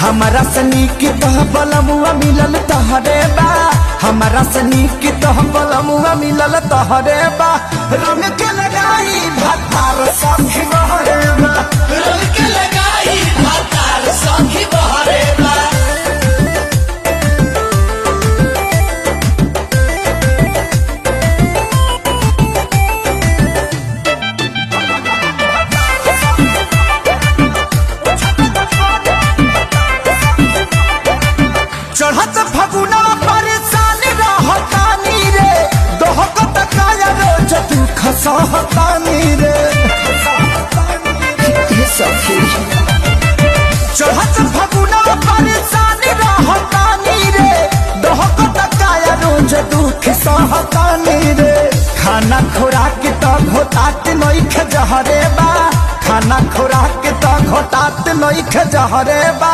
हमारा सनी की तह बलमुआ मिलल तहरे बा, हमारा सनी की तह बलमुआ मिलल तहरे बा। रंग के लगाई भातार सखी बहरे बा, रंग के लगाई भातार सखी बहरे बा। चढ़त फगुना परेशान रहतानी रे, दोहकत काया रोज दुख सहतानी रे। चढ़त फगुना परेशान रहतानी रे, दोहकत काया रोज दुख सहतानी रे। खाना खुराक तो घोटात नइखे जहरे बा, खाना खुराक तो घोटात नइखे जहरे बा।